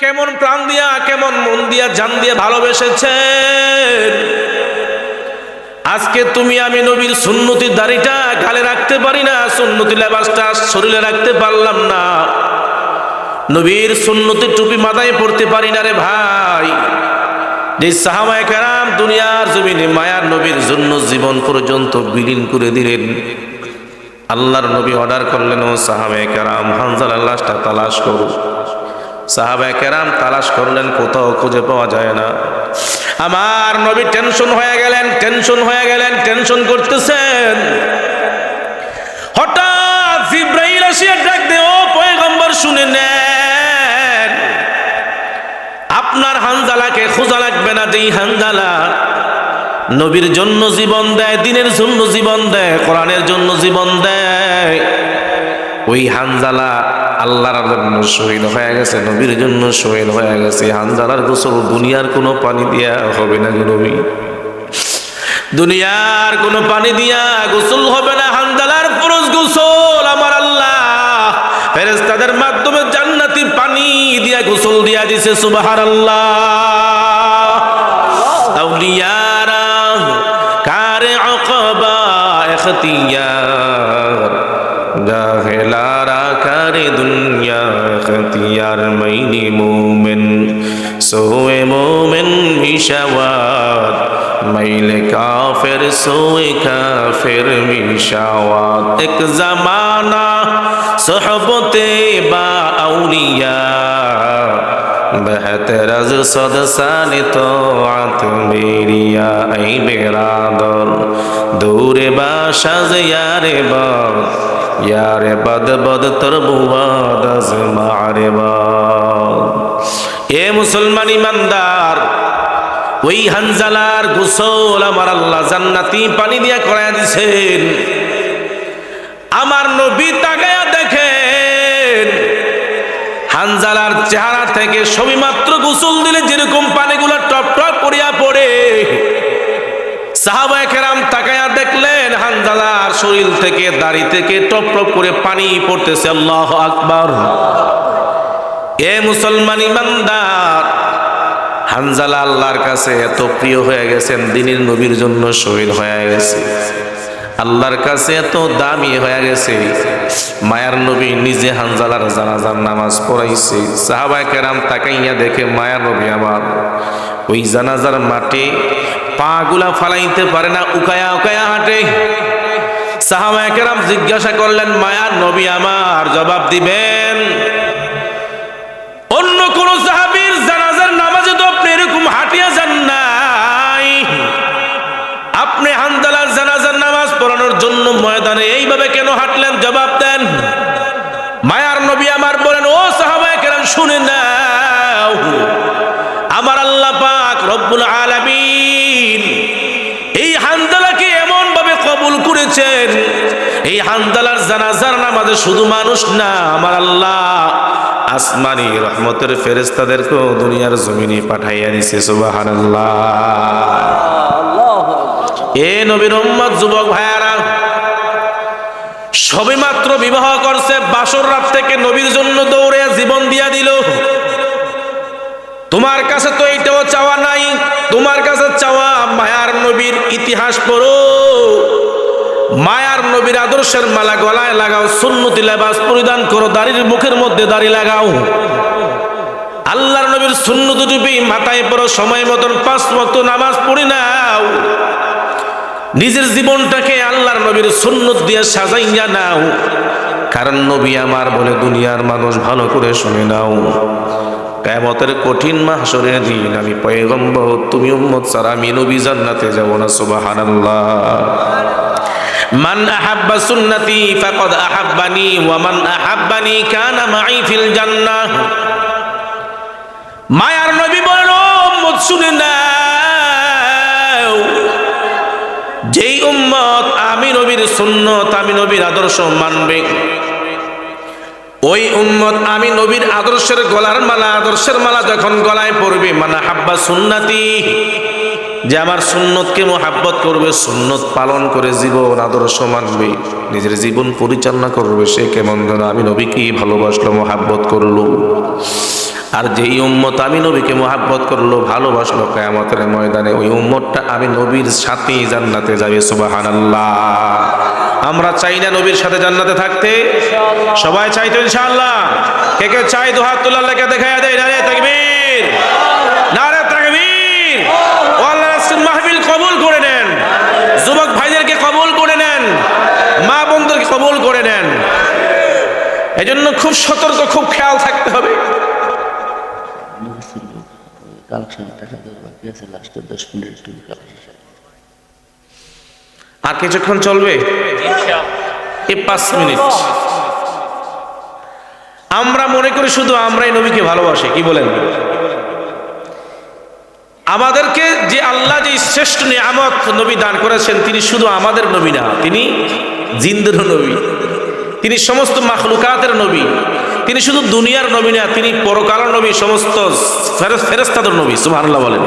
কেমন প্রাণ দিয়া, কেমন মন দিয়া, জান দিয়া ভালোবেসেছেন। আজকে তুমি আমি নবীর সুন্নতি দাড়িটা গালে রাখতে পারি না, সুন্নতি লেবাসটা শরীরে রাখতে পারলাম না, নবীর সুন্নতি টুপি মাথায় পড়তে পারি না রে ভাই। যে সাহাবায়ে কেরাম দুনিয়ার জমিনে মায়ার নবীর জন্য জীবন পর্যন্ত বিলীন করে দিলেন, আল্লাহর নবী অর্ডার করলেন, ও সাহাবায়ে কেরাম হানজালার লাশটা তালাশ করো। সাহাবায়ে কেরাম তালাশ করলেন, কোথাও খুঁজে পাওয়া যায় না। আমার নবী টেনশন হয়ে গেলেন, টেনশন করতেছেন। হঠাৎ জিবরাইল আসিয়া ডাক দে, ও পয়গম্বর শুনে নেন, আপনার হানজালাকে খোঁজা লাগবে না। যেই হানজালা নবীর জন্য জীবন দেয়, দিনের জন্য জীবন দেয়, কোরআনের জন্য জীবন দেয়, ওই হানজালা আল্লাহর জন্য শহীদ হয়ে গেছে, নবীর জন্য শহীদ হয়ে গেছে। হানজালার গোসল দুনিয়ার কোনো পানি দিয়া হবে না গো নবী, দুনিয়ার কোনো পানি দিয়া গোসল হবে না। হানজালার ফরজ গোসল আমার আল্লাহ ফেরেশতাদের মাধ্যমে জান্নাতি পানি দিয়া গোসল দিয়া দিছে। সুবহানাল্লাহ। আউলিয়ারা কারে আকবা ইখতিয়ার, জাহেলারা কারে দুনিয়া ইখতিয়ার, মাইনি মুমিন সোয়ে মুমিন মিশাওয়াত, মাইলে কাফের সোয়ে কাফের মিশাওয়াত। এক জামানা সোহবতে বা আউলিয়া, বেহতর আজ সদসানি তোআত মেরিয়া। এই বেরাদর দূরে বাসাজ ইয়ারে বদ, ইয়ারে বদ বদ তোর বুয়াদ আজ মারে বদ। এ মুসলমান ইমানদার, ওই হানজালার গোসল আমার আল্লাহ জান্নাতি পানি দিয়া করায়া দিছেন। আমার নবী তাকায়া দেখেন, হানজালার চেহারা থেকে সবেমাত্র গোসল দিলে যেরকম পানিগুলো টপ টপ করিয়া পড়ে, সাহাবায়ে কেরাম তাকায়া দেখলেন হানজালার শরীর থেকে, দাড়ি থেকে টপ টপ করে পানি পড়তেছে। আল্লাহু আকবার। এ মুসলমান ইমানদার, হানজালা আল্লাহর কাছে এত প্রিয় হয়ে গেছেন, দিনের নবীর জন্য শহীদ হয়ে গেছে, আল্লাহর কাছে এত দামি হয়ে গেছে, মায়ার নবী নিজে হানজালার জানাজার নামাজ পড়াইছে। সাহাবায়ে কেরাম তাকাইয়া দেখে মায়ার নবী আমার ওই জানাজার মাঠে পা গুলা ফালাইতে পারে না, উকায়া উকায়া হাঁটে। সাহাবায়ে কেরাম জিজ্ঞাসা করলেন, মায়ার নবী আমার জবাব দিবেন, অন্য কোন সাহাবীর জানাজার নামাজে তো আপনি এরকম হাঁটিয়া যান নাই, আপনি হানজালার জানাজার নামাজ পড়ানোর জন্য ময়দানে এইভাবে কেন হাঁটলেন? জবাব দেন। মায়ার নবী আমার বলেন, ও সাহাবায়ে কেরাম শুনে নাও, আমার আল্লাহ পাক রব্বুল আলামিন এই হানজালাকে এমন ভাবে কবুল করেছেন, এই হানজালার জানাজার নামাজে শুধু মানুষ না, আমার আল্লাহ আসমানি রহমতের ফেরেশতাদেরকেও দুনিয়ার জমিনে পাঠাইয়া দিয়েছে। সুবহানাল্লাহ। এ নবীর উম্মত যুবক ভাইয়ারা, সবেমাত্র বিবাহ করছে, বাসর রাত থেকে নবীর জন্য দৌড়ে জীবন দিয়া দিল। তোমার কাছে তো এইটাও চাওয়া নাই, তোমার কাছে চাওয়া মায়ার নবীর ইতিহাস পড়ো, মায়ার নবীর আদর্শের মালা গলায় লাগাও, সুন্নতি লেবাস পরিধান করো, দাড়ির মুখের মধ্যে দাড়ি লাগাও, আল্লাহর নবীর সুন্নতি টুপি মাথায় পড়ো, সময় মতন 5 ওয়াক্ত নামাজ পড়ি নাও, নিজের জীবনটাকে আল্লাহর নবীর সুন্নত দিয়ে সাজাইয়া নাও। কারণ নবী আমার বলে, দুনিয়ার মানুষ ভালো করে শুনে নাও, কিয়ামতের কঠিন মাহশরের দিন আমি পয়গম্বর, তুমি উম্মত ছাড়া আমি নবী জান্নাতে যাব না। সুবহানাল্লাহ। মান আহাব্বা সুন্নতি ফাকাদ আহাব্বানি ওয়া মান আহাব্বানি কানা মাই ফিল জান্নাহ। মায়ার নবী বলেন, ও উম্মত শুনে নাও, যেই উম্মত আমি নবীর সুন্নত, আমি নবীর আদর্শ মানবে, ওই উম্মত আমি নবীর আদর্শের গলার মালা, আদর্শের মালা যখন গলায় পড়বে, মান আহাব্বা সুন্নতি, যে আমার সুন্নতকে মোহাব্বত করবে, সুন্নত পালন করে জীবন আদর্শ মানবে, নিজের জীবন পরিচালনা করবে, সে কেমন যেন আমি নবীকে ভালোবাসলো, মোহাব্বত করলো। আর যেই উম্মত আমি নবীকে মহাব্বত করলো, ভালোবাসলো, কিয়ামতের ময়দানে ওই উম্মতটা আমি নবীর সাথেই জান্নাতে যাবে। সুবহানাল্লাহ। আমরা চাই না নবীর সাথে জান্নাতে থাকতে? সবাই চাই তো ইনশাআল্লাহ? কে কে চাই দু হাত তুলে আল্লাহকে দেখায়া দেয়। নারে তাকবীর, নারে তাকবীর। ও আল্লাহ, আজকের মাহফিল কবুল করে নেন, যুবক ভাইদেরকে কবুল করে নেন, মা বোনদেরকে কবুল করে নেন। এজন্য খুব সতর্ক, খুব খেয়াল থাকতে হবে। আর কিছুক্ষণ চলবে, এই 5 মিনিট। আমরা মনে করি শুধু আমরাই নবীকে ভালোবাসি, কি বলেন? আমাদেরকে যে আল্লাহ যে শ্রেষ্ঠ নিয়ামত নবী দান করেছেন, তিনি শুধু আমাদের নবী না, তিনি জিনদেরও নবী, তিনি সমস্ত মাখলুকাতের নবী, তিনি শুধু দুনিয়ার নবী না, তিনি পরকালের নবী, সমস্ত ফেরেশতাদের নবী। সুবহানাল্লাহ বলেন।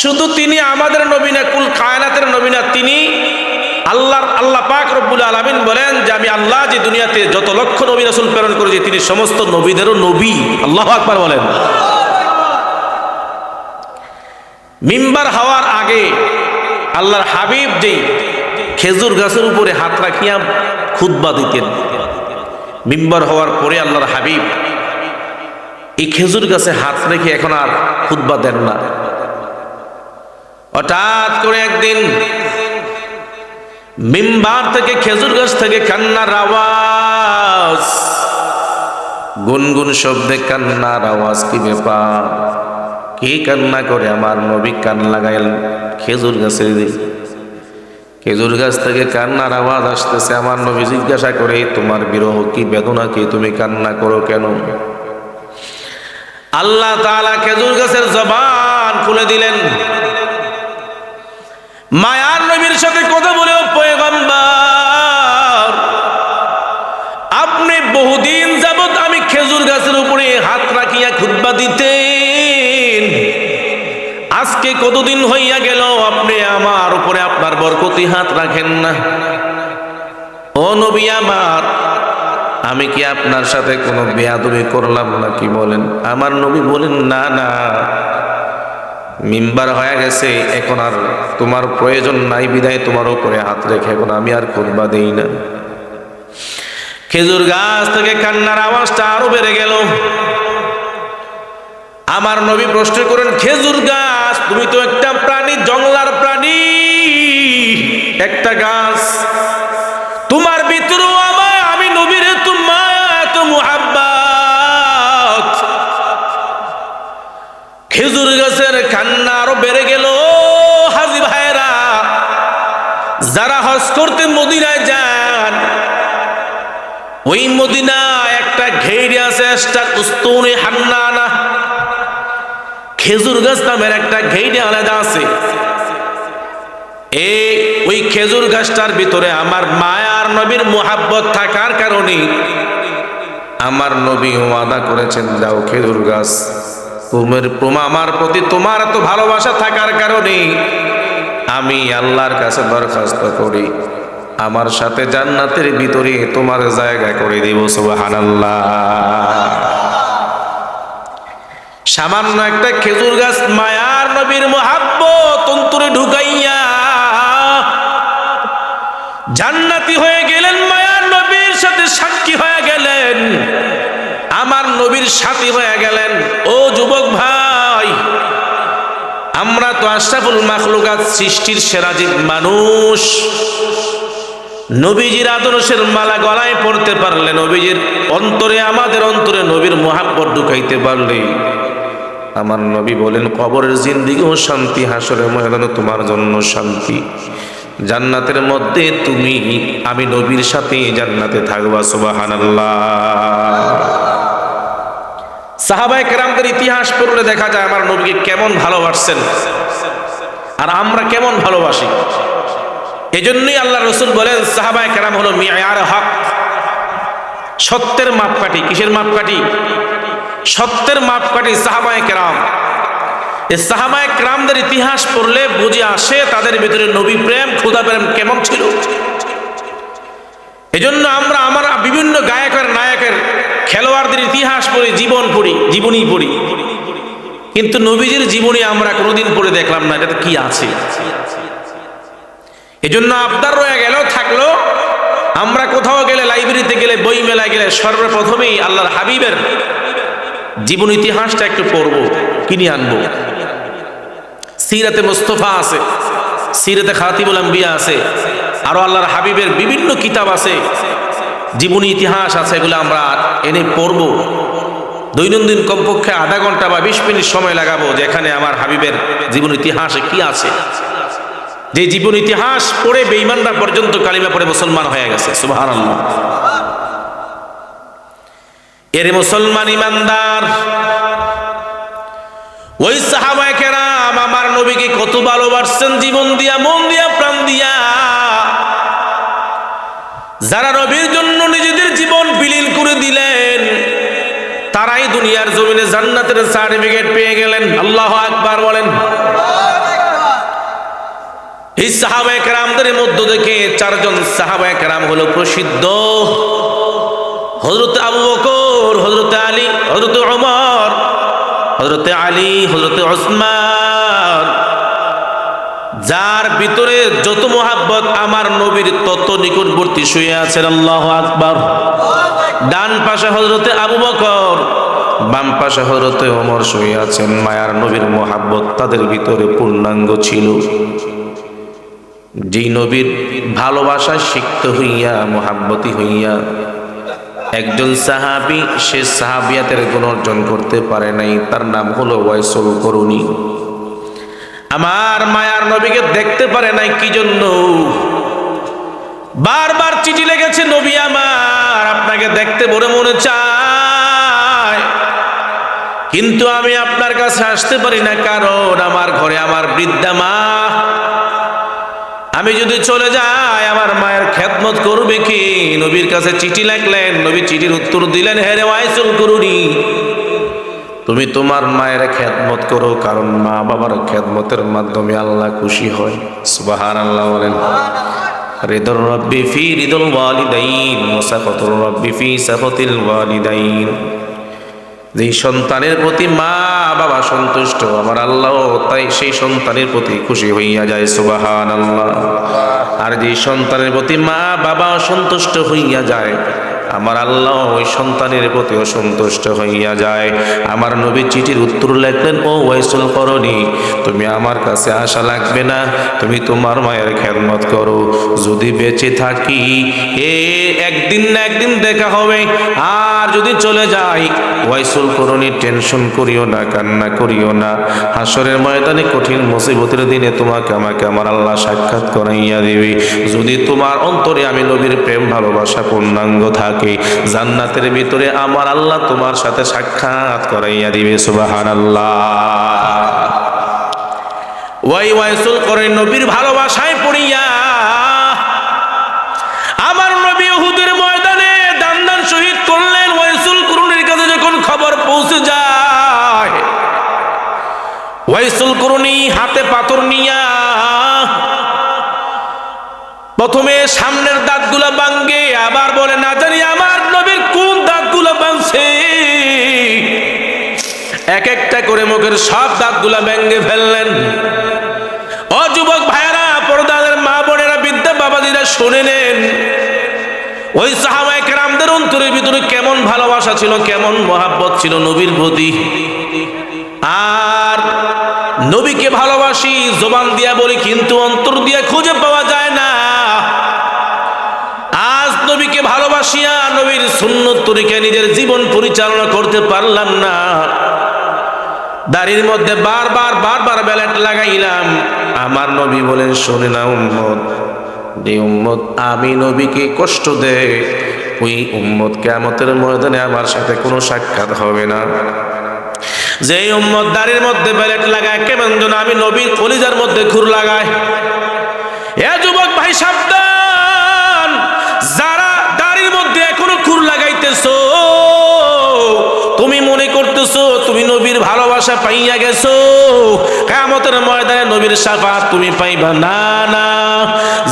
শুধু তিনি আমাদের নবী না, কুল কায়নাতের নবী না, তিনি আল্লাহ পাক রব্বুল আলামিন বলেন যে আমি আল্লাহ যে দুনিয়াতে যত লক্ষ নবী রাসূল প্রেরণ করেছি, তিনি সমস্ত নবীদেরও নবী। আল্লাহু আকবার বলেন। মিম্বার হওয়ার আগে আল্লাহর হাবিব যেই খেজুর গাছের উপরে হাত রাখিয়া খুতবা দিতেন, মিম্বার হওয়ার পরে আল্লাহর হাবিব এই খেজুর গাছে হাত রেখে এখন আর খুতবা দেন না। হঠাৎ করে একদিন মিম্বার থেকে, খেজুর গাছ থেকে কান্নার আওয়াজ, গুনগুন শব্দে কান্নার আওয়াজ। কি ব্যাপার? কি কান্না করে? আমার নবী কান লাগাইল খেজুর গাছে। খেজুর গাছ থেকে কান্নার আওয়াজ আসতেছে। আমার নবী জিজ্ঞাসা করে, তোমার বিরহ কি, বেদনা কি, তুমি কান্না করো কেন? আল্লাহ তাআলা খেজুর গাছের জবান খুলে দিলেন। মায়ার নবীর সাথে কথা বলে, ও পয়গম্বর, আপনি বহুদিন যাবত আমি খেজুর গাছের উপরে হাত রাখিয়া খুতবা দিতেন, আজকে কতদিন হইয়া গেল আপনি আমার উপরে আপনার বরকতি হাত রাখেন না। ও নবী আমার, আমি কি আপনার সাথে কোনো বেয়াদবি করলাম নাকি বলেন? আমার নবী বলেন, না না, মিম্বার হয়ে গেছে, এখন আর তোমার প্রয়োজন নাই, বিদায় তোমার উপরে হাত রেখে এখন আমি আর খুতবা দেই না। খেজুর গাছ থেকে কান্নার আওয়াজটা আরো বেড়ে গেল। আমার নবী প্রশ্ন করেন, খেজুর গাছ, তুমি তো একটা প্রাণী, জঙ্গলার প্রাণী, একটা গাছ, তোমার ভিতরেও আমি নবীর এত মায়া, এত মুহাব্বত। খেজুর গাছের কান্না আরো বেড়ে গেল। হাজী ভাইরা, যারা হজ করতে মদিনায় যান, ওই মদিনায় একটা ঘেরি আছে, উস্তুনে হান্নানা, খেজুর গাছ নামের একটা ঘেরি আলাদা আছে। ওই খেজুর গাছটার ভিতরে আমার মায়ার নবীর মুহাব্বত থাকার কারণে আমার নবী ওয়াদা করেছেন, যাও খেজুর গাছ, আমার প্রতি তোমার এত ভালোবাসা থাকার কারণে আমি আল্লাহর কাছে দরখাস্ত করি, আমার সাথে জান্নাতের ভিতরে তোমার জায়গা করে দিব। সুবহানাল্লাহ। সামান্য একটা খেজুর গাছ মায়ার নবীর মুহাব্বত অন্তরে ঢুকাইয়া জান্নাতি হয়ে গেলেন, মায়ার নবীর সাথে সাক্ষী হয়ে গেলেন, আমার নবীর সাথী হয়ে গেলেন। ও যুবক ভাই, আমরা তো আশরাফুল মাখলুকাত, সৃষ্টির সেরা জীব মানুষ। নবীজির আদর্শের মালা গলায় পড়তে পারলে, নবীজির অন্তরে, আমাদের অন্তরে নবীর মুহাব্বত ঢুকাইতে পারলে, আমার নবী বলেন, কবরের জিন্দেগিও শান্তি, হাসরের ময়দানে তোমার জন্য শান্তি, জান্নাতের মধ্যে তুমি আমি নবীর সাথে জান্নাতে থাকবা। সুবহানাল্লাহ। সাহাবায়ে কেরামদের ইতিহাস পড়লে দেখা যায় আমার নবীকে কেমন ভালোবাসছেন আর আমরা কেমন ভালোবাসি। এজন্যই আল্লাহ রাসূল বলেন, সাহাবায়ে কেরাম হলো মিয়ার হক, সত্যের মাপকাঠি। কিসের মাপকাঠি? সত্যের মাপকাঠি সাহাবায়ে কেরাম। এই সাহাবায়ে কেরামদের ইতিহাস পড়লে বুঝে আসে তাদের ভিতরে নবী প্রেম, খোদা প্রেম কেমন ছিল। এজন্য আমরা বিভিন্ন গায়কের নায়কের খেলোয়াড়দের ইতিহাস পড়ি, জীবনী পড়ি, কিন্তু নবীজির জীবনী আমরা কোনোদিন পড়ে দেখলাম না এটাতে কি আছে। এজন্য আবদার রয়ে গেল থাকলো, আমরা কোথাও গেলে, লাইব্রেরিতে গেলে, বই মেলায় গেলে সর্বপ্রথমেই আল্লাহর হাবিবের জীবন ইতিহাসটা একটু পড়ব, কিনে আনবো। সিরাতে মুস্তাফা আছে, সিরাতে খাতিবুল আম্বিয়া আছে, আরো আল্লাহর হাবিবের বিভিন্ন কিতাব আছে, জীবনী ইতিহাস আছে, এগুলো আমরা এনে পড়ব। দৈনন্দিন কমপক্ষে আধা ঘন্টা বা 20 মিনিট সময় লাগাবো, যেখানে আমার হাবিবের জীবন ইতিহাসে কি আছে। যে জীবন ইতিহাস পড়ে বেঈমানরা পর্যন্ত কালিমা পড়ে মুসলমান হয়ে গেছে, সুবহানাল্লাহ। এরে মুসলমান ইমানদার, ওই সাহাবায়ে কেরাম আমার নবীকে কত ভালোবাসছেন, জীবন দিয়া, মন দিয়া, প্রাণ দিয়া। যারা নবীর জন্য নিজেদের জীবন বিলীন করে দিলেন, তারাই দুনিয়ার জমিনে জান্নাতের সার্টিফিকেট পেয়ে গেলেন। আল্লাহু আকবার বলেন। এই সাহাবায়ে কেরামদের মধ্য থেকে 4 জন সাহাবায়ে কেরাম হলো প্রসিদ্ধ। হযরত আবু বকর, হযরত আলী, হযরত ওমর, হযরত আলী, হযরত ওসমান, যার ভিতরে যত মোহাব্বত আমার নবীর তত নিকটবর্তী শুয়ে আছেন। আল্লাহু আকবার। ডান পাশে হযরত আবু বকর, বাম পাশে হযরত ওমর শুয়ে আছেন। মায়ার নবীর মোহাব্বত তাদের ভিতরে পূর্ণাঙ্গ ছিল। যেই নবীর ভালোবাসা সিক্ত হইয়া, মোহাব্বতী হইয়া একজন সাহাবী সে সাহাবিয়াতের গুণ অর্জন করতে পারে নাই, তার নাম হলো ওয়াইসুল করুনি। আমার মায়ার নবীকে দেখতে পারে নাই, কি জন্য? বারবার চিঠি লেগেছে, নবী আমার আপনাকে দেখতে বড় মনে চায়, কিন্তু আমি আপনার কাছে আসতে পারি না, কারণ আমার ঘরে আমার বৃদ্ধা মা। আমি যদি চলে যাই আমার মায়ের খেদমত করবে কি? নবীর কাছে চিঠি লিখলেন, নবী চিঠির উত্তর দিলেন, হে রে ওয়াইসুল করুনি, তুমি তোমার মায়ের খেদমত করো, কারণ মা বাবার খেদমতের মাধ্যমে আল্লাহ খুশি হয়। সুবহানাল্লাহ বলেন। রিদুর রাব্বি ফি রিদুল ওয়ালিদাইন ওয়া সাখাতুর রাব্বি ফি সাখাতিল ওয়ালিদাইন। যে সন্তানের প্রতি মা বাবা সন্তুষ্ট, আমার আল্লাহ তাই সেই সন্তানের প্রতি খুশি হইয়া যায়। সুবহানাল্লাহ। আর যে সন্তানের প্রতি মা বাবা সন্তুষ্ট হইয়া যায়, আমার আল্লাহ ওই সন্তানের প্রতি অসন্তুষ্ট হইয়া যায়। আমার নবী চিঠির উত্তর লিখলেন, ও ওয়াইসুল করনি, তুমি আমার কাছে আসা লাগবে না, তুমি তোমার মায়ের খেদমত করো। যদি বেঁচে থাকি একদিন না একদিন দেখা হবে, আর যদি চলে যাই ওয়াইসুল করনি, টেনশন করিও না, কান্না করিও না। হাসরের ময়দানে কঠিন মুসিবতের দিনে তোমাকে আমাকে আমার আল্লাহ সাক্ষাৎ করাইয়া দিবে। যদি তোমার অন্তরে আমি নবীর প্রেম ভালোবাসা পূর্ণাঙ্গ থাকে, জান্নাতের ভিতরে আমার আল্লাহ তোমার সাথে সাক্ষাৎ করাইয়া দিবে। সুবহানাল্লাহ। ওয়াইসুল করে নবীর ভালোবাসায় পড়িয়া আমার নবী উহুদের ময়দানে দান শহীদ করলেন। ওয়াইসুল করুনির কাছে যখন খবর পৌঁছে যায়, ওয়াইসুল করুনি হাতে পাথর নিয়া প্রথমে সামনের দাঁতগুলা ভাঙে, আবার বলে না জানি আমার নবীর কোন দাঁতগুলা ভাঙছে। এক একটা করে মুখের সব দাঁতগুলা ভেঙে ফেললেন। ও যুবক ভাইয়েরা, পর্দাদের মা বোনেরা, বিদ্যা বাবাজিরা শুনে নেন, ওই সাহাবায়ে কেরামদের অন্তরের ভিতরে কেমন ভালোবাসা ছিল, কেমন মহাব্বত ছিল নবীর প্রতি। আর নবীকে ভালোবাসি জবান দিয়া বলি, কিন্তু অন্তর দিয়া খুঁজে পাওয়া যায় না। আজ নবীকে ভালোবাসিয়া নবীর সুন্নত তরিকায় নিজের জীবন পরিচালনা করতে পারলাম না। দাড়ির মধ্যে বারবার ব্যালেট লাগাইলাম। আমার নবী বলেন, শোনে না উম্মত, যে উম্মত আমি নবীকে কষ্ট দেয়, ওই উম্মত কিয়ামতের ময়দানে আমার সাথে কোনো সাক্ষাৎ হবে না। যে উম্মত দাড়ির মধ্যে ব্যালেট লাগায়, কেমন যেন আমি নবীর কলিজার মধ্যে খুর লাগায়। এ যুবক ভাই সাবধান, যারা দাড়ির মধ্যে এখনো খুর লাগাইতেছো, তুমি মনে করতেছো তুমি নবীর ভালোবাসা পাইয়া গেছো, কিয়ামতের ময়দানে নবীর শাফাআত তুমি পাইবা না। না,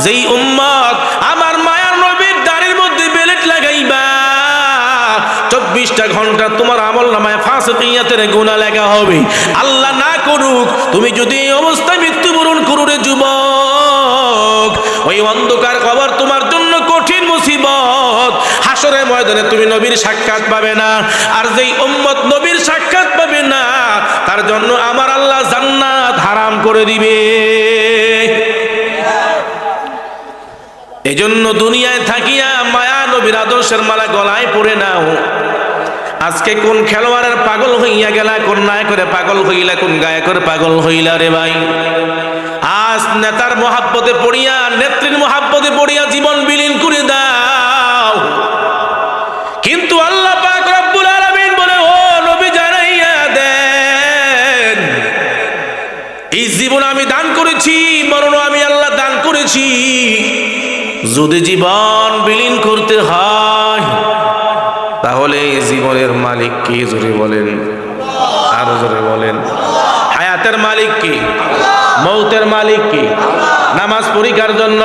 যেই উম্মত আমার মায়ার নবীর দাড়ির মধ্যে 24টা ঘন্টা তোমার আমলনামায় ফাসিকিয়াতের গুনাহ লেখা হবে। আল্লাহ না করুক তুমি যদি এই অবস্থায় মৃত্যুবরণ করো রে যুবক, ওই অন্ধকার কবর তোমার জন্য কঠিন মুসিবত। হাসরের ময়দানে তুমি নবীর সাক্ষাৎ পাবে না, আর যেই উম্মত নবীর সাক্ষাৎ পাবে না তার জন্য আমার আল্লাহ জান্নাত হারাম করে দিবে। এজন্য দুনিয়ায় থাকিয়া মায়া নবীর আদর্শের মালা গলায় পড়ে নাও। আজকে কোন খেলোয়াড়ের পাগল হইয়া গেলা, কোন নায়কের পাগল হইলা, কোন গায়কের পাগল হইলা রে ভাই। আজ নেতার মহাব্বতে পড়িয়া, নেত্রীর মহাব্বতে পড়িয়া জীবন বিলীন করে দাও। কিন্তু আল্লাহ পাক রব্বুল আলামিন বলে, ও নবী জানাইয়া দেন, এই জীবন আমি দান করেছি, মরণ আমি আল্লাহ দান করেছি। যদি জীবন বিলীন করতে হয় তাহলে জীবনের মালিক কে? জোরে বলেন, আরো জোরে বলেন। হায়াতের মালিক কি? মৌতের মালিক কি? নামাজ পড়ি কার জন্য?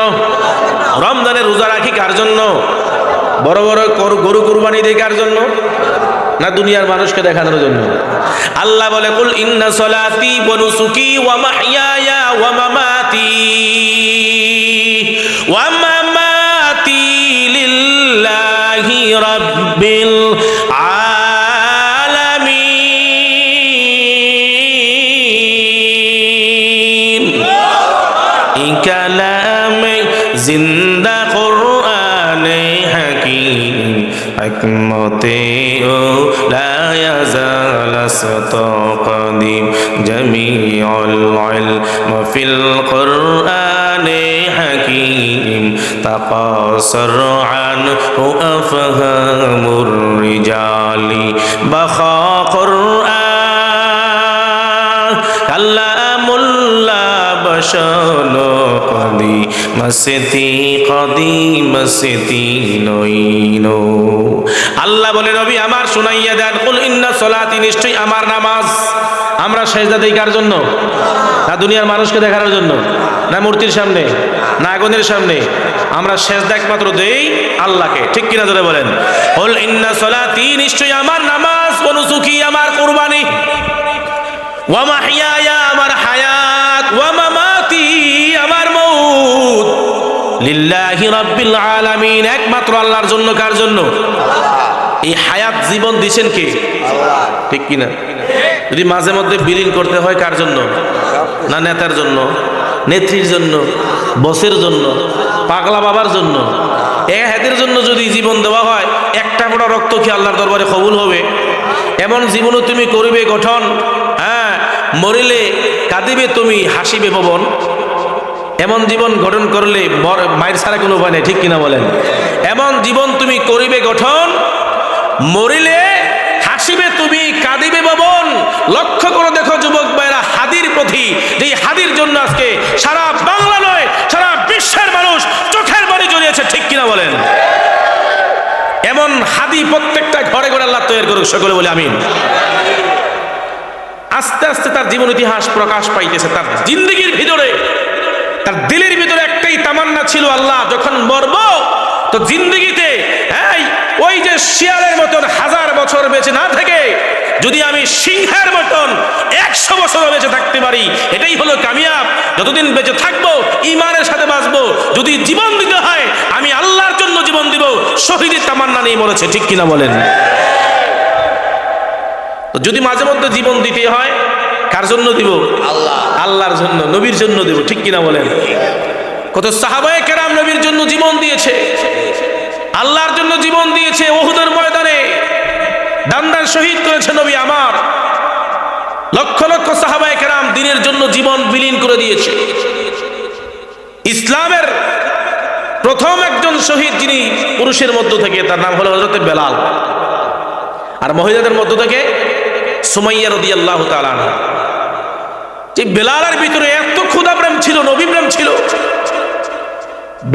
রমজানে রোজা রাখি কার জন্য? বড় বড় গরু কুরবানি দেই কার জন্য? না দুনিয়ার মানুষকে দেখানোর জন্য? আল্লাহ বলে, কুল ইন্না সলাতি ওয়া নুসুকি ওয়া মাহইয়ায়া ওয়া মামাতি ওয়া মামাতি লিল্লাহি রাব্বিল আলামিন। এই কালামে জিন্দা কুরআনে হাকীম হিকমতে ও লা ইয়াজাল সাতাকাদিম জামিউল ইলম ফিল কুরআনে হাকীম তাকাসার আনহু আফহামুর রিজালি বাখা কুরআন কালামুল্লাহ বশনো কদি মসতি নইনো। আল্লাহ বলে, নবী আমার শুনাইয়া দেন, কুল ইন্না সলাতি, নিশ্চয়ই আমার নামাজ। আমরা সেজদা দেই কার জন্য? না দুনিয়ার মানুষকে দেখানোর জন্য, না মূর্তির সামনে, না আগুনের সামনে? আমরা সেজদা একমাত্র দেই আল্লাহকে, ঠিক কিনা জোরে বলেন। কুল ইন্না সলাতি, নিশ্চয়ই আমার নামাজ, ওয়া নুসুকি আমার কুরবানি, ওয়া মাহইয়ায়া আমার হায়াত, ওয়া মামাতি আমার মউত, লিল্লাহি রাব্বিল আলামিন, একমাত্র আল্লাহর জন্য। কার জন্য? এই হায়াত জীবন দিয়েছেন কে? আল্লাহ, ঠিক কিনা? যদি মাঝে মধ্যে বিলীন করতে হয় কার জন্য? না নেতার জন্য, নেত্রীর জন্য, বসের জন্য, পাগলা বাবার জন্য, এদের জন্য যদি জীবন দেওয়া হয়, একটা ফোঁটা রক্ত কি আল্লাহর দরবারে কবুল হবে? এমন জীবনও তুমি করিবে গঠন, হ্যাঁ, মরিলে কাঁদিবে তুমি, হাসিবে ভবন। এমন জীবন গঠন করলে মায়ের ছাড়া কোনো উপায় নেই, ঠিক কিনা বলেন? এমন জীবন তুমি করিবে গঠন, মরিলে হাসিবে তুমি, কাঁদিবে ভবন। লক্ষ্য করে দেখো যুবক ভাইরা, হাদির প্রতি, যে হাদির জন্য আজকে সারা বাংলা নয় সারা বিশ্বের মানুষ চোখের পানি জড়িয়েছে, ঠিক কিনা বলেন? এমন হাদি প্রত্যেকটা ঘরে ঘরে আল্লাহ তৈরি করুক, সকলে বলে আমিন। আস্তে আস্তে তার জীবন ইতিহাস প্রকাশ পাইতেছে। তার জিন্দগির ভিতরে, তার দিলের ভিতরে একটাই তামান্না ছিল, আল্লাহ যখন মরব তো জিন্দগিতে ওই যে শিয়ালের মতন 1000 বছর বেঁচে না থেকে যদি আমি সিংহের মতন 100 বছর বেঁচে থাকতে পারি, এটাই হলো কামিয়াব। যতদিন বেঁচে থাকবো ঈমানের সাথে বাঁচবো। যদি জীবন দিতে হয় আমি আল্লাহর জন্য জীবন দিব। শহীদের তামান্না নিয়ে মরেছে, ঠিক কিনা বলেন? যদি মাঝে মধ্যে জীবন দিতে হয় কার জন্য দিব? আল্লাহ, আল্লাহর জন্য, নবীর জন্য দেব, ঠিক কিনা বলেন? কত সাহাবায়ে কেরাম নবীর জন্য জীবন দিয়েছে, আল্লাহর জন্য জীবন দিয়েছে। উহুদের ময়দানে দান্দান শহীদ করেছে নবী আমার। লক্ষ লক্ষ সাহাবায়ে কেরাম দ্বীনের জন্য জীবন বিলীন করে দিয়েছে। ইসলামের প্রথম একজন শহীদ যিনি পুরুষের মধ্য থেকে, তার নাম হলো হযরত বেলাল, আর মহিলাদের মধ্য থেকে সুমাইয়া রাদিয়াল্লাহু তাআলা আনহা। যে বেলালের ভিতরে এত ক্ষুধা প্রেম ছিল, নবী প্রেম ছিল।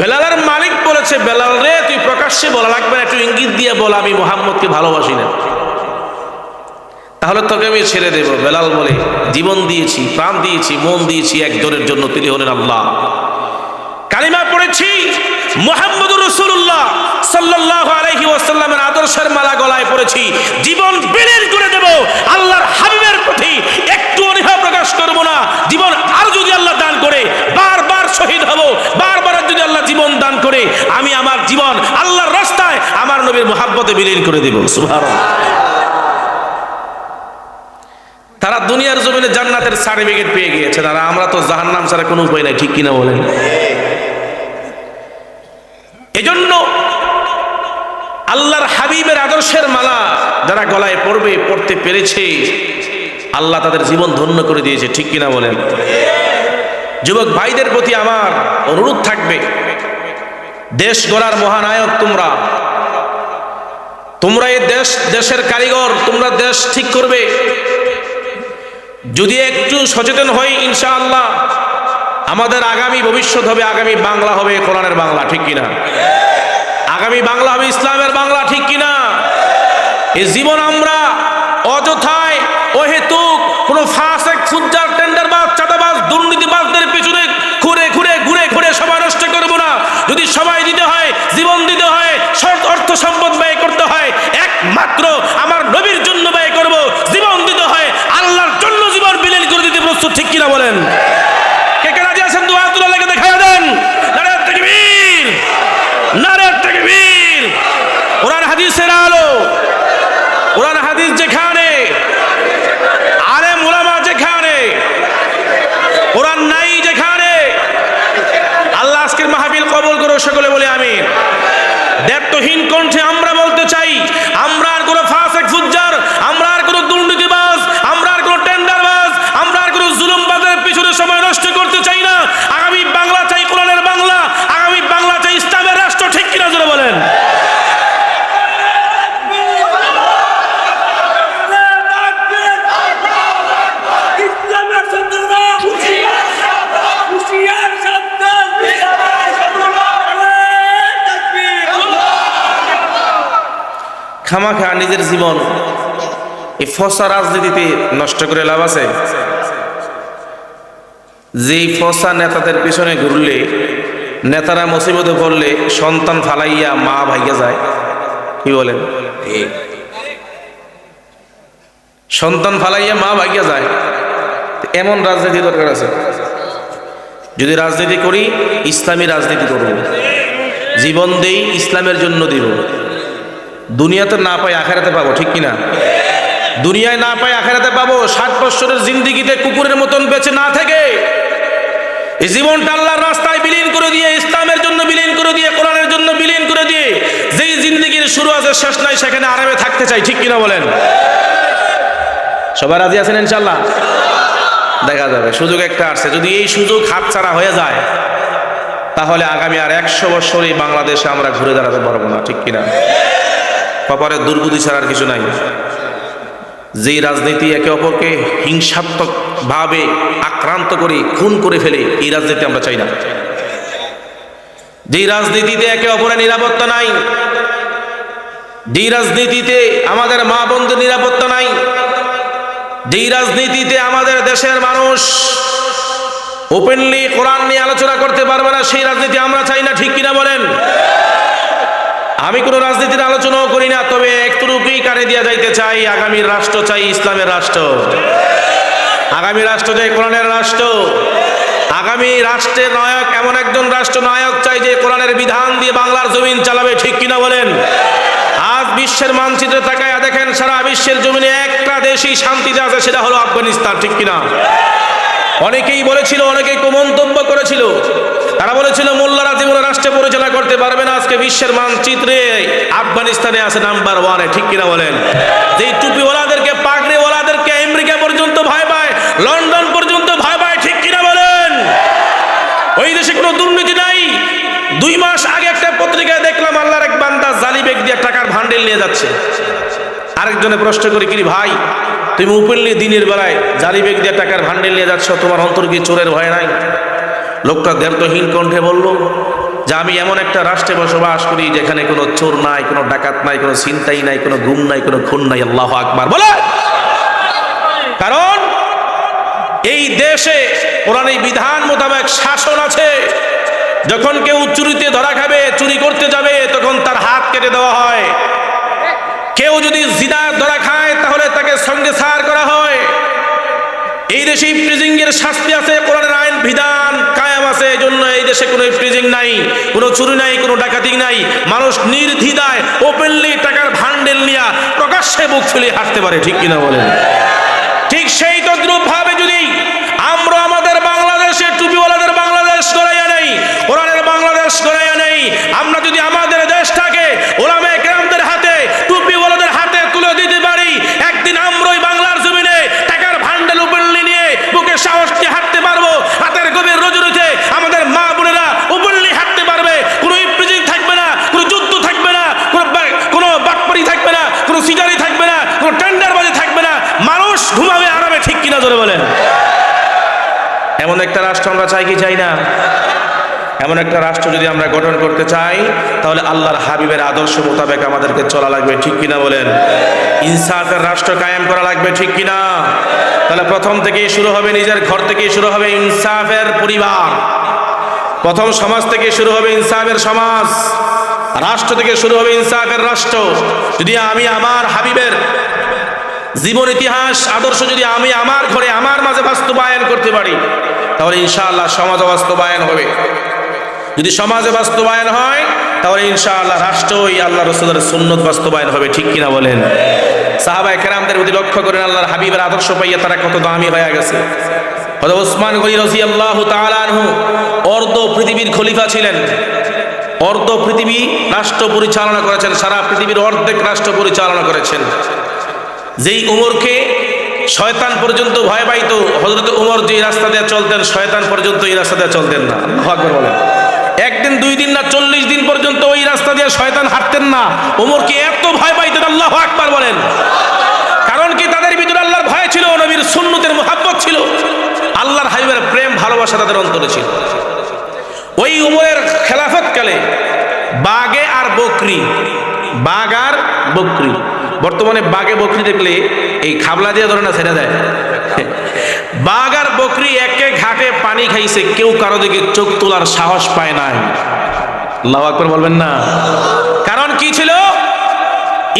বেলালের মালিক বলেছে, বেলাল রে তুই প্রকাশ্যে বলা লাগবে না, একটু ইঙ্গিত দিয়ে বল আমি মুহাম্মদকে ভালোবাসি না, তাহলে তোকে আমি ছেড়ে দেব। বেলাল বলে, জীবন দিয়েছি, প্রাণ দিয়েছি, মন দিয়েছি একজনের জন্য, তিনি হলেন আল্লাহ। কালিমা পড়েছি, মুহাম্মদুর রাসূলুল্লাহ সাল্লাল্লাহু আলাইহি ওয়াসাল্লামের আদর্শের মালা গলায় পড়েছি, জীবন বিলীন করে দেব আল্লাহর হাবিবের প্রতি, একটু অনীহা প্রকাশ করব না। জীবন আর যদি আল্লাহ দান করে বারবার শহীদ হব, বারবার যদি আল্লাহ জীবন দান করে আমি আমার জীবন আল্লাহর রাস্তায় আমার নবীর মুহাব্বতে বিলীন করে দেব। সুবহানাল্লাহ। তারা দুনিয়ার জমিনে জান্নাতের সার্টিফিকেট পেয়ে গিয়েছে, তারা আমরা তো জাহান্নাম ছাড়া কোনো উপায় নাই, ঠিক কিনা বলেন? এজন্য আল্লাহর হাবিবের আদর্শের মালা যারা গলায় পড়বে, পড়তে পেরেছে, আল্লাহ তাদের জীবন ধন্য করে দিয়েছে, ঠিক কিনা বলেন? যুবক ভাইদের প্রতি আমার অনুরোধ থাকবে, দেশ গড়ার মহানায়ক তোমরা, তোমরা এই দেশের কারিগর, তোমরা দেশ ঠিক করবে। যদি একটু সচেতন হই ইনশাআল্লাহ আমাদের আগামী ভবিষ্যৎ হবে, আগামী বাংলা হবে কোরআনের বাংলা, ঠিক কিনা? আগামী বাংলা হবে ইসলামের বাংলা, ঠিক কিনা? এই জীবন আমরা অযথায় অহেতুক কোনো ফাসেক ফুজ্জার টেন্ডারবাজ চাঁদাবাজ দুর্নীতিবাজদের পিছনে ঘুরে ঘুরে ঘুরে ঘুরে সময় নষ্ট করব না। যদি সময় দিতে হয়, জীবন দিতে হয়, অর্থ সম্পদ ব্যয় করতে হয়, একমাত্র আমার নবীর জন্য ব্যয় করব। জীবন দিতে হয় আল্লাহর জন্য, জীবন বিলীন করে দিতে প্রস্তুত, ঠিক কিনা বলেন? কে কে রাজি আছেন? দুআ তুলে লেগে দেখায় দেন। নারে তাকবীর, নারে তাকবীর। কোরআন হাদিসের আলো, কোরআন হাদিস যেখানে, আলেম উলামা যেখানে, কোরআন নাই যেখানে, আল্লাহ আজকের মাহফিল কবুল করো, সকলে বলে আমিন। দায়িত্বহীন কণ্ঠে আমরা বলতে চাই, আমরা আর কোনো ফাসেক ফুজ্জার, আমরা আর কোনো দুর্নীতিবাজ, আমরা আর কোনো টেন্ডারবাজ, আমরা আর কোনো জুলুমবাজের পিছনে সময় নষ্ট করতে চাই না। আগামী বাংলা চাই কোরআনের বাংলা, আগামী বাংলা চাই ইসলামের রাষ্ট্র, ঠিক কিনা জোরে বলেন? খামাখা নিজের জীবন এই ফসা রাজনীতিতে নষ্ট করে লাভ আছে? যেই ফসা নেতাদের পিছনে ঘুরলে, নেতারা মুসিবতে পড়লে সন্তান ফালাইয়া মা ভাইয়া যায়, কি বলেন? সন্তান ফালাইয়া মা ভাইয়া যায়, এমন রাজনীতি দরকার আছে? যদি রাজনীতি করি ইসলামী রাজনীতি করব, জীবন দেই ইসলামের জন্য দিব। দুনিয়াতে না পাই আখেরাতে পাবো, ঠিক কিনা? দুনিয়ায় না পাই আখেরাতে পাবো। 60 বছরের জিন্দিগিতে কুকুরের মতন বেঁচে না থেকে এই জীবনটা আল্লাহর রাস্তায় বিলীন করে দিয়ে, ইসলামের জন্য বিলীন করে দিয়ে, কোরআনের জন্য বিলীন করে দিয়ে, যেই জিন্দিগির শুরু আছে শেষ নাই, সেখানে আরামে থাকতে চাই, ঠিক কিনা বলেন? সবাই রাজি আছেন ইনশাআল্লাহ? দেখা যাবে, সুযোগ একটা আসছে। যদি এই সুযোগ হাতছাড়া হয়ে যায় তাহলে আগামী আর 100 বছর এই বাংলাদেশে আমরা ঘুরে দাঁড়াতে পারবো না, ঠিক কিনা? কপালে দুর্গতি ছাড়ার কিছু নাই। যেই রাজনীতি একে অপরকে হিংসাত্মক ভাবে আক্রান্ত করে খুন করে ফেলে, এই রাজনীতি আমরা চাই না। যেই রাজনীতিতে একে অপরের নিরাপত্তা নাই, যেই রাজনীতিতে আমাদের মা বোনদের নিরাপত্তা নাই, যেই রাজনীতিতে আমাদের দেশের মানুষ ওপেনলি কোরআন নিয়ে আলোচনা করতে পারবে না, সেই রাজনীতি আমরা চাই না, ঠিক কিনা বলেন? আমি কোনো রাজনীতির আলোচনাও করি না, তবে একটুকুই কানে দিয়া যাইতে চাই, আগামী রাষ্ট্র চাই ইসলামের রাষ্ট্র, আগামী রাষ্ট্র চাই কোরআনের রাষ্ট্র, আগামী রাষ্ট্রের নায়ক এমন একজন রাষ্ট্র নায়ক চাই যে কোরআনের বিধান দিয়ে বাংলার জমিন চালাবে, ঠিক কিনা বলেন? আজ বিশ্বের মানচিত্রে তাকায় দেখেন, সারা বিশ্বের জমিনে একটা দেশই শান্তিতে আছে, সেটা হলো আফগানিস্তান, ঠিক কিনা? অনেকেই বলেছিল, অনেকেই মন্তব্য করেছিল, তারা বলেছিল মোল্লারা জীবনে রাষ্ট্র পরিচালনা করতে পারবে না। আজকে বিশ্বের মানচিত্রে আফগানিস্তানে আছে নাম্বার 1-এ, ঠিক কিনা বলেন? যেই টুপিওয়ালাদেরকে, পাগড়িওয়ালাদেরকে আমেরিকা পর্যন্ত ভয় পায়, লন্ডন পর্যন্ত ভয় পায়, ঠিক কিনা বলেন? ওই দেশে কোনো দুর্নীতি নাই। 2 মাস আগে একটা পত্রিকায় দেখলাম আল্লাহর এক বান্দা জালি ব্যাগ দিয়ে টাকার ভান্ডেল নিয়ে যাচ্ছে। আরেকজনে প্রশ্ন করি, কি ভাই তুমি ওপেনলি দিনের বেলায় জালি ব্যাগ দিয়ে টাকার ভান্ডেল নিয়ে যাচ্ছ, তোমার অন্তর কি চোরের ভয় নাই? লোকটা দ্ব্যর্থহীন কণ্ঠে বলল যে আমি এমন একটা রাষ্ট্রে বসবাস করি যেখানে কোনো চোর নাই, কোনো ডাকাত নাই, কোনো ছিনতাই নাই, কোনো গুম নাই, কোনো খুন নাই। আল্লাহু আকবার বলে। কারণ এই দেশে কোরআনের বিধান মোতাবেক শাসন আছে, যখন কেউ চুরিতে ধরা খাবে, চুরি করতে যাবে, তখন তার হাত কেটে দেওয়া হয়। কেউ যদি জিনা ধরা খায় তাহলে তাকে সঙ্গে সার করা হয়। এই দেশে ইফটিজিং এর শাস্তি আছে, কোরআনের আইন বিধান কায়েম আছে। এই জন্য এই দেশে কোনো ইফটিজিং নাই, কোনো চুরি নাই, কোনো ডাকাতি নাই। মানুষ নির্দ্বিধায় ওপেনলি টাকার ভান্ডেল নিয়ে প্রকাশ্যে বুক ফুলিয়ে হাঁটতে পারে, ঠিক কিনা বলেন? ঠিক সেই তদ্রূপ ভাবে যদি আমরা আমাদের বাংলাদেশে টুপিওয়ালাদের বাংলাদেশ করাইয়া নেই, কোরআনের বাংলাদেশ করাইয়া নেই, আমরা যদি আমাদের দেশটাকে ওলামায়ে কেরামদের হাতে, টুপিওয়ালাদের হাতে তুলে দিতে পারি, একদিন আমরাই বাংলার জমিনে টাকার ভান্ডেল ওপেনলি নিয়ে বুকে সাহস নিয়ে হাঁটতে পারবো। হাতের গভীর রজনীতে আমাদের মা বোনেরা ওপেনলি হাঁটতে পারবে। কোনো ইফটিজিং থাকবে না, কোনো যুদ্ধ থাকবে না, কোনো বাটপারি থাকবে না, কোনো সিজারি থাকবে না, কোনো টেন্ডারবাজি থাকবে না। মানুষ ঘুমাবে আরামে, ঠিক কিনা জোরে বলেন? এমন একটা রাষ্ট্র আমরা চাই কি চাই না? এমন একটা রাষ্ট্র যদি আমরা গঠন করতে চাই, তাহলে আল্লাহর হাবিবের আদর্শ মোতাবেক আমাদেরকে চলা লাগবে, ঠিক কিনা বলেন? ইনসাফের রাষ্ট্র কায়েম করা লাগবে, ঠিক কিনা? তাহলে প্রথম থেকেই শুরু হবে, নিজের ঘর থেকেই শুরু হবে ইনসাফের পরিবার। প্রথম সমাজ থেকে শুরু হবে ইনসাফের সমাজ, রাষ্ট্র থেকে শুরু হবে ইনসাফের রাষ্ট্র। যদি আমি আমার হাবিবের জীবন ইতিহাস আদর্শ যদি আমি আমার ঘরে আমার মাঝে বাস্তবায়ন করতে পারি, তাহলে ইনশাআল্লাহ সমাজে বাস্তবায়ন হবে। যদি সমাজে বাস্তবায়ন হয়, তাহলে ইনশাআল্লাহ রাষ্ট্রই আল্লাহ রাসূলের সুন্নাত বাস্তবায়ন হবে, ঠিক কিনা বলেন? সাহাবায়ে কেরামদের প্রতি লক্ষ্য করেন, আল্লাহর হাবিবের আদর্শ পাইয়া তারা কত দামি হয়ে গেছে। হযরত ওসমান গনি রাদিয়াল্লাহু তাআলা আনহু অর্ধ পৃথিবীর খলিফা ছিলেন। অর্ধ পৃথিবী রাষ্ট্র পরিচালনা করেছেন, সারা পৃথিবীর অর্ধেক রাষ্ট্র পরিচালনা করেছেন। যেই উমরকে শয়তান পর্যন্ত ভয় পাইতো, হযরত উমর যে রাস্তা দিয়ে চলতেন, শয়তান পর্যন্ত এই রাস্তা দিয়ে চলতেন না। আল্লাহু আকবার বলেন। একদিন, 2 দিন না 40 দিন পর্যন্ত ওই রাস্তা দিয়ে শয়তান হাঁটতেন না। উমরকে এত ভয় পাইতেন, আল্লাহু আকবার বলেন। কারণ কি? তাদের ভিতরে আল্লাহর ভয় ছিল, নবীর সুন্নতের মুহাব্বত ছিল, আল্লাহর হাবিবের প্রেম ভালোবাসা তাদের অন্তরে ছিল। ওই উমরের খেলাফতকালে বাগে আর বকরি, বাঘ আর বকরি, বর্তমানে বাঘে বকরি দেখলে এই খাবলা দিয়ে ধরে না ছেড়ে দেয়। বাঘ আর বকরি একে ঘাটে পানি খাইছে, কেউ কারো দিকে চোখ তোলার সাহস পায় নাই। আল্লাহু আকবার বলবেন না? কারণ কি ছিল?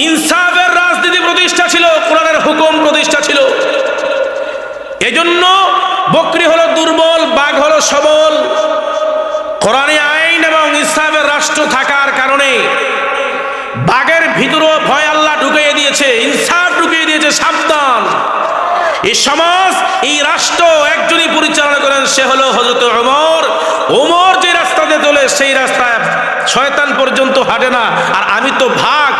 ইনসাফের রাজনীতি প্রতিষ্ঠা ছিল, কোরআনের হুকুম প্রতিষ্ঠা ছিল। এজন্য বকরি হলো দুর্বল, বাঘ হলো সবল। কোরআনী আইন এবং ইসলামের রাষ্ট্র থাকার কারণে বাঘের ভিতরেও ভয় আল্লাহ ঢুকিয়ে দিয়েছে, ইনসাফ ঢুকিয়ে দিয়েছে। সাবধান, এই সমাজ, এই রাষ্ট্র একজনই পরিচালনা করেন, সে হলো হযরত ওমর। ওমর যে রাস্তাতে চলে, সেই রাস্তায় শয়তান পর্যন্ত হাঁটে না। আর আমি তো ভাগ,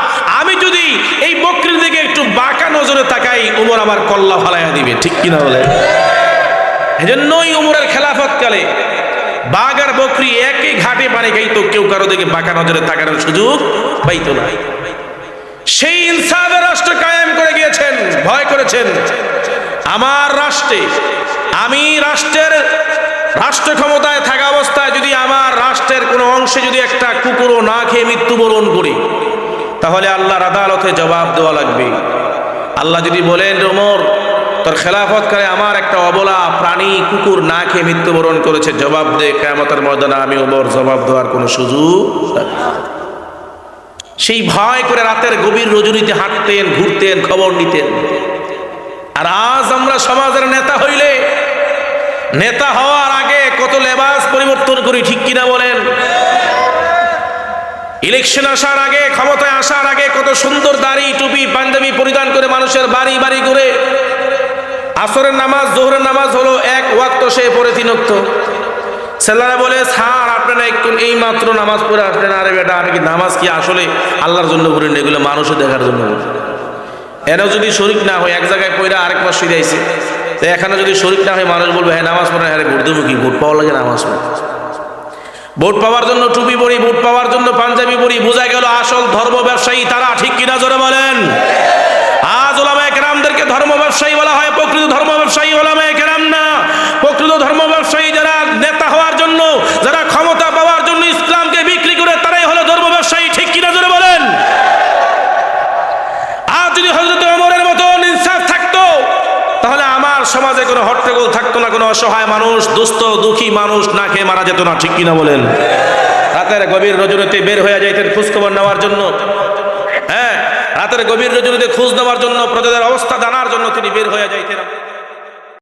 আমি যদি এই বকরির দিকে একটু বাঁকা নজরে তাকাই, ওমর আমার কল্লা ফালাইয়া দিবে, ঠিক কিনা বলে? এজন্যই ওমরের খেলাফতকালে বাঘ আর বকরি একই ঘাটে পানি খাইতো, কেউ কারো দিকে বাঁকা নজরে তাকানোর সুযোগ পাইতো না। সেই ইনসাফের রাষ্ট্র কায়েম করে গিয়েছেন, ভয় করেছেন। আমার রাষ্ট্রে, আমি রাষ্ট্র ক্ষমতায় থাকা অবস্থায় যদি আমার রাষ্ট্রের কোনো অংশে যদি একটা কুকুরও না খেয়ে মৃত্যুবরণ করি, তাহলে আল্লাহর আদালতে জবাব দেওয়া লাগবে। আল্লাহ যদি বলেন, ওমর তোর খেলাফতকালে আমার একটা অবলা প্রাণী কুকুর না খেয়ে মৃত্যুবরণ করেছে, জবাব দে, কিয়ামতের ময়দানে আমি ওমর জবাব দেওয়ার কোনো সুযোগ। সেই ভয় করে রাতের গভীর রজনীতে হাঁটতেন, ঘুরতেন, খবর নিতেন। আর আজ আমরা সমাজের নেতা হইলে, নেতা হওয়ার আগে কত লেবাস পরিবর্তন করি, ঠিক কিনা বলেন? ইলেকশন আসার আগে, ক্ষমতায় আসার আগে কত সুন্দর দাড়ি, টুপি, পাঞ্জাবি পরিধান করে মানুষের বাড়ি বাড়ি ঘুরে। আসরের নামাজ, জোহরের নামাজ হলো 1 ওয়াক্ত, সে পড়ে 3 ওয়াক্ত। ছেলেরা বলে, স্যার আপনারা একটু এই মাত্র নামাজ পড়ে আসলেন। আরে বেটা, আমি কি নামাজ কি আসলে আল্লাহর জন্য করেন? এগুলো মানুষও দেখার জন্য করেন। এরাও যদি শরীক না হয়, এক জায়গায় পড়ে আরেক মাস ফিরে আইছে, তো এখানে যদি শরীক না হয়, মানুষ বলবে হ্যাঁ নামাজ পড়ে, হ্যাঁ ভোট দেবো কি? ভোট পাওয়ার লাগে নামাজ পড়ে। ভোট পাওয়ার জন্য টুপি পরি, ভোট পাওয়ার জন্য পাঞ্জাবি পরি। বোঝা গেল আসল ধর্ম ব্যবসায়ী তারা, ঠিক কিনা জোরে বলেন? আজ ওলামায়ে কেরামদেরকে ধর্ম ব্যবসায়ী বলা হয়, প্রকৃত ধর্ম ব্যবসায়ী ওলামায়ে কেরাম না। প্রকৃত ধর্ম ব্যবসায়ী যারা নেতা হওয়ার জন্য, যারা ক্ষমতা পাওয়ার জন্য ইসলামকে বিক্রি করে, তারাই হলো ধর্ম ব্যবসায়ী, ঠিক কিনা জোরে বলেন? আজ যদি হযরত ওমরের মতো ইনসাফ থাকতো, তাহলে আমার সমাজে কোনো হট্টগোল থাকতো না, কোনো অসহায় মানুষ, দুস্থ দুঃখী মানুষ না খেয়ে মারা যেত না, ঠিক কিনা বলেন? রাতের গভীর রজনীতে বের হয়ে যাইতেন খোঁজখবর নেওয়ার জন্য। হ্যাঁ, রাতের গভীর রজনীতে খোঁজ নেওয়ার জন্য, প্রজাদের অবস্থা জানার জন্য তিনি বের হয়ে যাইতেন।